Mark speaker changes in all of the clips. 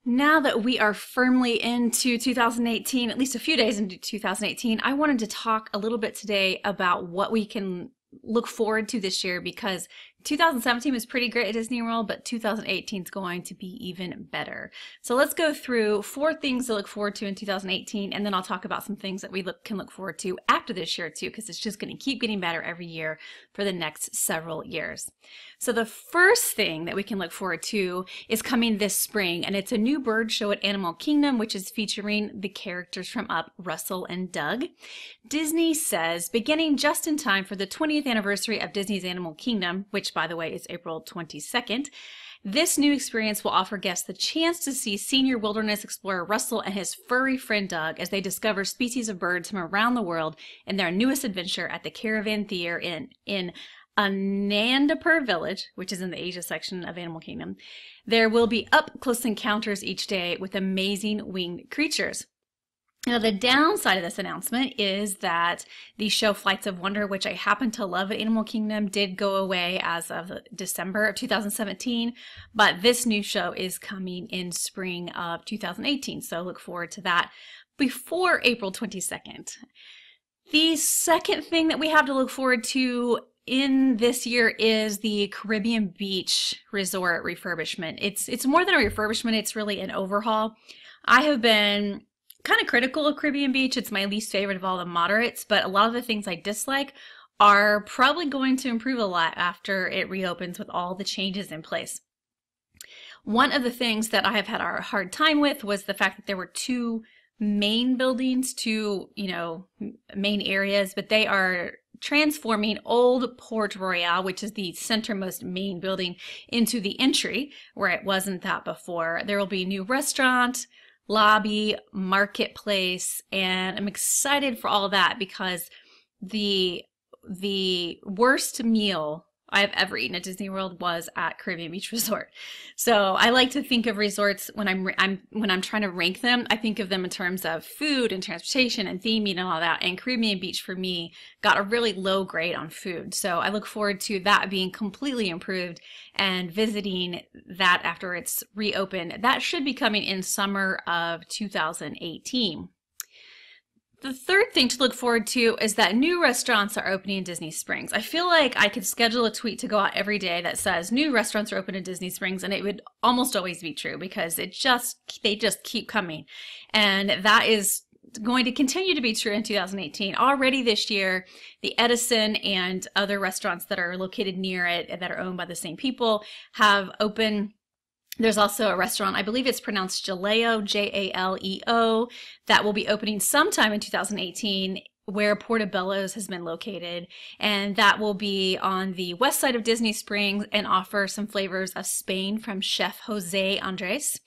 Speaker 1: Now that we are firmly into 2018, at least a few days into 2018, I wanted to talk a little bit today about what we can look forward to this year because 2017 was pretty great at Disney World, but 2018 is going to be even better. So let's go through 4 things to look forward to in 2018, and then I'll talk about some things that we can look forward to after this year too, because it's just going to keep getting better every year for the next several years. So the first thing that we can look forward to is coming this spring, and it's a new bird show at Animal Kingdom, which is featuring the characters from Up, Russell and Doug. Disney says, beginning just in time for the 20th anniversary of Disney's Animal Kingdom, which by the way is April 22nd, this new experience will offer guests the chance to see senior wilderness explorer Russell and his furry friend Doug as they discover species of birds from around the world in their newest adventure at the Caravan Theater in Anandapur Village, which is in the Asia section of Animal Kingdom. There will be up-close encounters each day with amazing winged creatures. Now, the downside of this announcement is that the show Flights of Wonder, which I happen to love at Animal Kingdom, did go away as of December of 2017, but this new show is coming in spring of 2018, so look forward to that before April 22nd. The second thing that we have to look forward to in this year is the Caribbean Beach Resort refurbishment. It's more than a refurbishment, it's really an overhaul. I have been kind of critical of Caribbean Beach. It's my least favorite of all the moderates, but a lot of the things I dislike are probably going to improve a lot after it reopens with all the changes in place. One of the things that I have had a hard time with was the fact that there were 2 main buildings, 2, main areas, but they are transforming Old Port Royal, which is the centermost main building, into the entry where it wasn't that before. There will be a new restaurant, lobby, marketplace, and I'm excited for all of that because the worst meal I've ever eaten at Disney World was at Caribbean Beach Resort. So I like to think of resorts when I'm trying to rank them. I think of them in terms of food and transportation and theming and all that. And Caribbean Beach for me got a really low grade on food. So I look forward to that being completely improved and visiting that after it's reopened. That should be coming in summer of 2018. The third thing to look forward to is that new restaurants are opening in Disney Springs. I feel like I could schedule a tweet to go out every day that says new restaurants are open in Disney Springs, and it would almost always be true because they just keep coming. And that is going to continue to be true in 2018. Already this year, the Edison and other restaurants that are located near it that are owned by the same people have opened. There's also a restaurant, I believe it's pronounced Jaleo, Jaleo, that will be opening sometime in 2018 where Portobello's has been located. And that will be on the west side of Disney Springs and offer some flavors of Spain from Chef Jose Andres.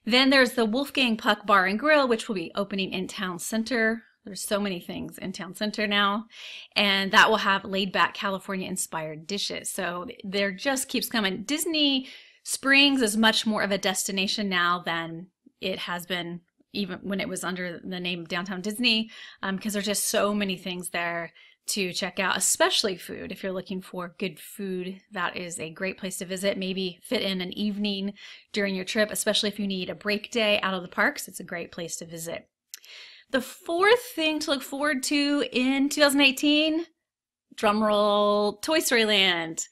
Speaker 1: Then there's the Wolfgang Puck Bar and Grill, which will be opening in Town Center. There's so many things in Town Center now, and that will have laid-back California-inspired dishes. So there just keeps coming. Disney Springs is much more of a destination now than it has been even when it was under the name Downtown Disney, because there's just so many things there to check out, especially food. If you're looking for good food, that is a great place to visit. Maybe fit in an evening during your trip, especially if you need a break day out of the parks. It's a great place to visit. The fourth thing to look forward to in 2018, drumroll, Toy Story Land.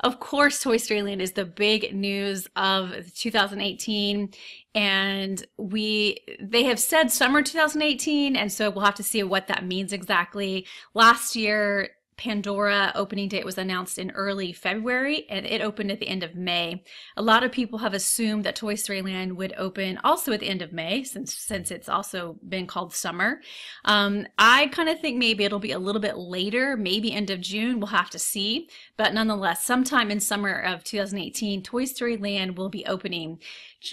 Speaker 1: Of course, Toy Story Land is the big news of 2018, and they have said summer 2018, and so we'll have to see what that means exactly. Last year, Pandora opening date was announced in early February, and it opened at the end of May. A lot of people have assumed that Toy Story Land would open also at the end of May, since it's also been called summer. I kind of think maybe it'll be a little bit later, maybe end of June. We'll have to see. But nonetheless, sometime in summer of 2018, Toy Story Land will be opening.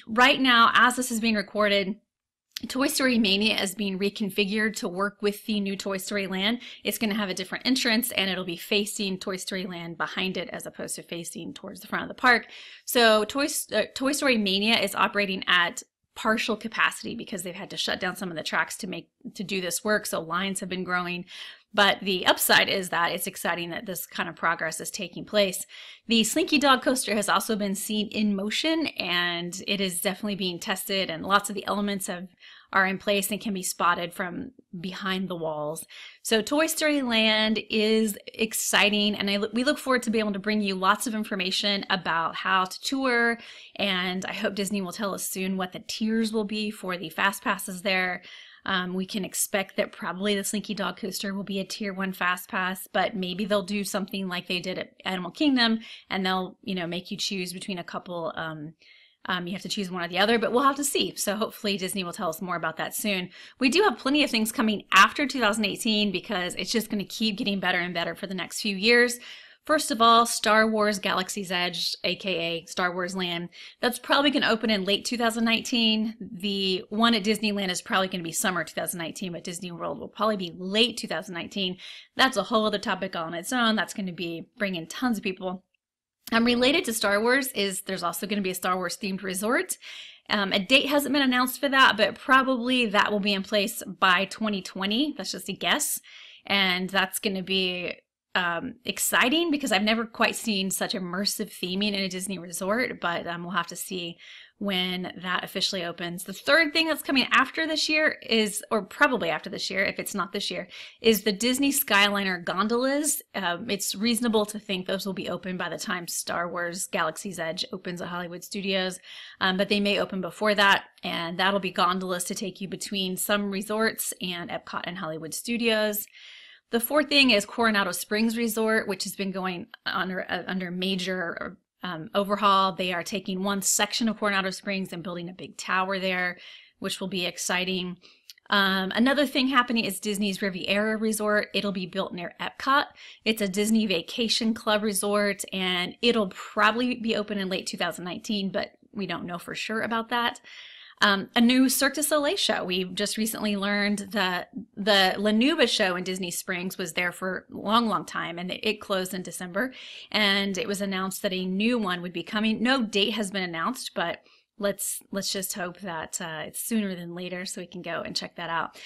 Speaker 1: Right now, as this is being recorded, Toy Story Mania is being reconfigured to work with the new Toy Story Land. It's going to have a different entrance, and it'll be facing Toy Story Land behind it as opposed to facing towards the front of the park. So Toy Story Mania is operating at partial capacity because they've had to shut down some of the tracks to do this work, so lines have been growing. But the upside is that it's exciting that this kind of progress is taking place. The Slinky Dog coaster has also been seen in motion, and it is definitely being tested, and lots of the elements are in place and can be spotted from behind the walls. So Toy Story Land is exciting, and we look forward to be able to bring you lots of information about how to tour, and I hope Disney will tell us soon what the tiers will be for the fast passes there. We can expect that probably the Slinky Dog coaster will be a tier 1 fast pass, but maybe they'll do something like they did at Animal Kingdom, and they'll, make you choose between a couple. You have to choose one or the other, but we'll have to see. So hopefully Disney will tell us more about that soon. We do have plenty of things coming after 2018 because it's just going to keep getting better and better for the next few years. First of all, Star Wars Galaxy's Edge, aka Star Wars Land, that's probably going to open in late 2019. The one at Disneyland is probably going to be summer 2019, but Disney World will probably be late 2019. That's a whole other topic on its own. That's going to be bringing tons of people. Related to Star Wars is there's also going to be a Star Wars themed resort. A date hasn't been announced for that, but probably that will be in place by 2020. That's just a guess. And that's going to be exciting because I've never quite seen such immersive theming in a Disney resort, but we'll have to see when that officially opens. The third thing that's coming after this year is, or probably after this year, if it's not this year, is the Disney Skyliner gondolas. It's reasonable to think those will be open by the time Star Wars Galaxy's Edge opens at Hollywood Studios, but they may open before that, and that'll be gondolas to take you between some resorts and Epcot and Hollywood Studios. The fourth thing is Coronado Springs Resort, which has been going under major overhaul. They are taking one section of Coronado Springs and building a big tower there, which will be exciting. Another thing happening is Disney's Riviera Resort. It'll be built near Epcot. It's a Disney Vacation Club resort, and it'll probably be open in late 2019, but we don't know for sure about that. A new Cirque du Soleil show. We just recently learned that the La Nuba show in Disney Springs was there for a long time, and it closed in December. And it was announced that a new one would be coming. No date has been announced, but let's just hope that it's sooner than later so we can go and check that out.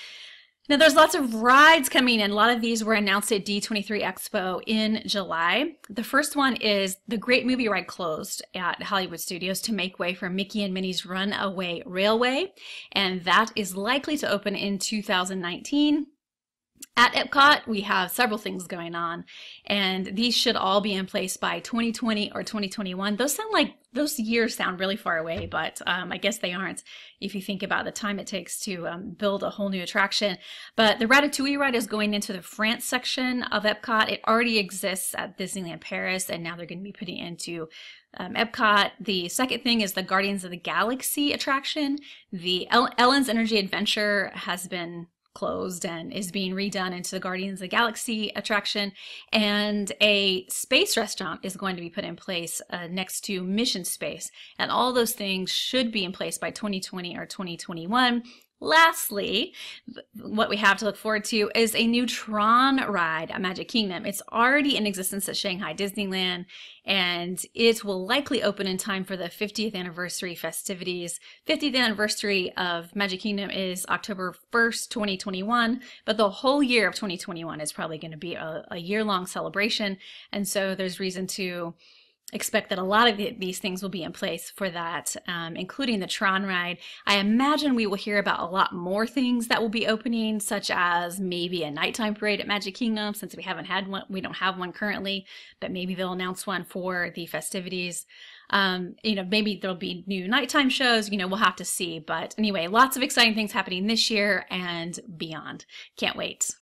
Speaker 1: Now, there's lots of rides coming, and a lot of these were announced at D23 Expo in July. The first one is the Great Movie Ride closed at Hollywood Studios to make way for Mickey and Minnie's Runaway Railway, and that is likely to open in 2019. At Epcot, we have several things going on, and these should all be in place by 2020 or 2021. Those years sound really far away, but I guess they aren't if you think about the time it takes to build a whole new attraction. But the Ratatouille ride is going into the France section of Epcot. It already exists at Disneyland Paris, and now they're going to be putting it into Epcot. The second thing is the Guardians of the Galaxy attraction. The Ellen's Energy Adventure has been closed and is being redone into the Guardians of the Galaxy attraction, and a space restaurant is going to be put in place next to Mission Space, and all those things should be in place by 2020 or 2021. Lastly, what we have to look forward to is a new Tron ride at Magic Kingdom. It's already in existence at Shanghai Disneyland, and it will likely open in time for the 50th anniversary festivities. 50th anniversary of Magic Kingdom is October 1st, 2021, but the whole year of 2021 is probably going to be a year-long celebration, and so there's reason to expect that a lot of these things will be in place for that, including the Tron ride. I imagine we will hear about a lot more things that will be opening, such as maybe a nighttime parade at Magic Kingdom, since we haven't had one. We don't have one currently, but maybe they'll announce one for the festivities. Maybe there'll be new nighttime shows. We'll have to see. But anyway, lots of exciting things happening this year and beyond. Can't wait.